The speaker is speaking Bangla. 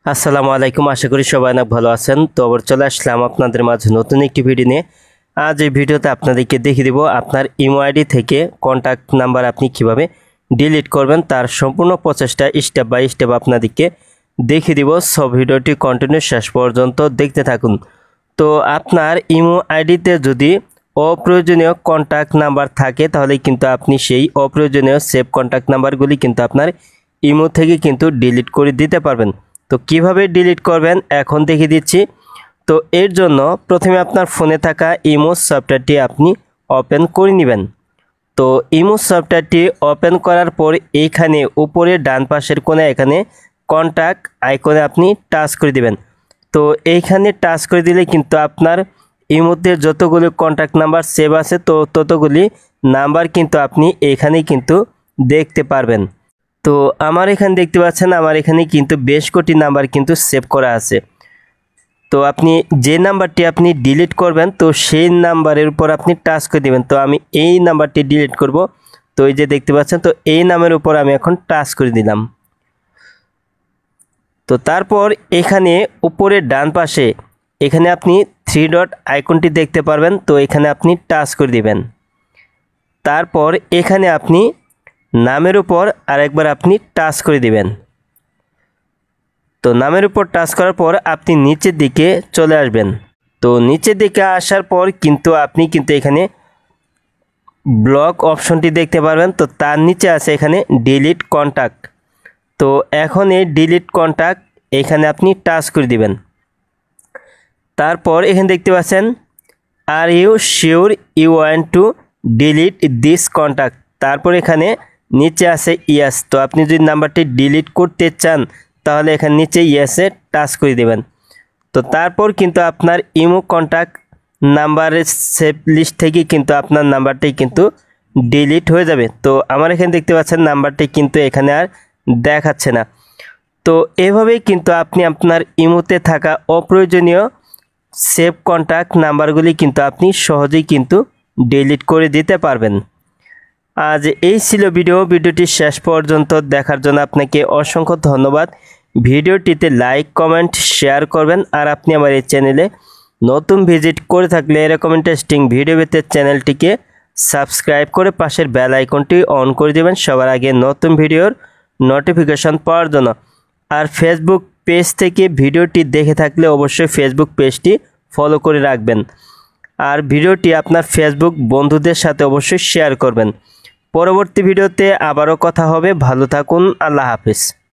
আসসালামু আলাইকুম। আশা করি সবাই অনেক ভালো আছেন। তো আবার চলে আসলাম আপনাদের মাঝে নতুন একটি ভিডিও নিয়ে। আজ এই ভিডিওতে আপনাদেরকে দেখিয়ে দিব আপনার ইমো আইডি থেকে কন্ট্যাক্ট নাম্বার আপনি কিভাবে ডিলিট করবেন, তার সম্পূর্ণ প্রচেষ্টা স্টেপ বাই স্টেপ আপনাদেরকে দেখিয়ে দিব। সব ভিডিওটি কন্টিনিউ শেষ পর্যন্ত দেখতে থাকুন। তো আপনার ইমো আইডিতে যদি অপ্রয়োজনীয় কন্ট্যাক্ট নাম্বার থাকে তাহলে কিন্তু আপনি সেই অপ্রয়োজনীয় সেভ কন্ট্যাক্ট নাম্বারগুলি কিন্তু আপনার ইমো থেকে কিন্তু ডিলিট করে দিতে পারবেন। তো কিভাবে ডিলিট করবেন এখন দেখিয়ে দিচ্ছি। তো এর জন্য প্রথমে আপনার ফোনে থাকা ইমো সফটওয়্যারটি আপনি ওপেন করে নেবেন। তো ইমো সফটওয়্যারটি ওপেন করার পর এইখানে উপরে ডান পাশের কোণে এখানে কন্ট্যাক্ট আইকনে আপনি টাচ করে দিবেন। তো এইখানে টাচ করে দিলে কিন্তু আপনার ইমোতে যতগুলি কন্ট্যাক্ট নাম্বার সেভ আছে তো ততগুলি নাম্বার কিন্তু আপনি এইখানেই কিন্তু দেখতে পারবেন। তো আমার এখানে দেখতে পাচ্ছেন আমার এখানে কিন্তু বেশ কটি নাম্বার কিন্তু সেভ করা আছে। তো আপনি যে নাম্বারটি আপনি ডিলিট করবেন তো সেই নাম্বারের উপর আপনি টাচ করে দিবেন। তো আমি এই নাম্বারটি ডিলিট করব। তো এই যে দেখতে পাচ্ছেন, তো এই নামের উপর আমি এখন টাচ করে দিলাম। তো তারপর এখানে উপরে ডান পাশে এখানে আপনি 3 ডট আইকনটি দেখতে পারবেন। তো এখানে আপনি টাচ করে দিবেন। তারপর এখানে আপনি নামের উপর আরেকবার আপনি টাচ করে দিবেন। তো নামের উপর টাচ করার পর আপনি নিচের দিকে চলে আসবেন। তো নিচের দিকে আসার পর কিন্তু আপনি কিন্তু এখানে ব্লক অপশনটি দেখতে পারবেন। তো তার নিচে আছে এখানে ডিলিট কন্ট্যাক্ট। তো এখন এই ডিলিট কন্ট্যাক্ট এখানে আপনি টাচ করে দিবেন। তারপর এখানে দেখতে পাচ্ছেন are you sure you want to delete this contact. তারপর এখানে নিচে আছে ইয়েস। তো আপনি যদি নাম্বারটি ডিলিট করতে চান তাহলে এখানে নিচে ইয়েসে টাচ করে দেবেন। তো তারপর কিন্তু আপনার ইমো কন্ট্যাক্ট নাম্বারের সেভ লিস্ট থেকে কিন্তু আপনার নাম্বারটি কিন্তু ডিলিট হয়ে যাবে। তো আমার এখানে দেখতে পাচ্ছেন নাম্বারটি কিন্তু এখানে আর দেখাচ্ছে না। তো এভাবেই কিন্তু আপনি আপনার ইমোতে থাকা অপ্রয়োজনীয় সেভ কন্ট্যাক্ট নাম্বারগুলি কিন্তু আপনি সহজেই কিন্তু ডিলিট করে দিতে পারবেন। আজ এই ছিল ভিডিওটি শেষ পর্যন্ত দেখার জন্য আপনাকে অসংখ্য ধন্যবাদ। ভিডিওটিতে লাইক কমেন্ট শেয়ার করবেন। আর আপনি আমার এই চ্যানেলে নতুন ভিজিট করে থাকলে এরকম ইন্টারেস্টিং ভিডিও পেতে চ্যানেলটিকে সাবস্ক্রাইব করে পাশের বেল আইকনটি অন করে দেবেন সবার আগে নতুন ভিডিওর নোটিফিকেশন পাওয়ার জন্য। আর ফেসবুক পেজ থেকে ভিডিওটি দেখে থাকলে অবশ্যই ফেসবুক পেজটি ফলো করে রাখবেন। আর ভিডিওটি আপনার ফেসবুক বন্ধুদের সাথে অবশ্যই শেয়ার করবেন। পরবর্তী ভিডিওতে আবারও কথা হবে। ভালো থাকুন। আল্লাহ হাফেজ।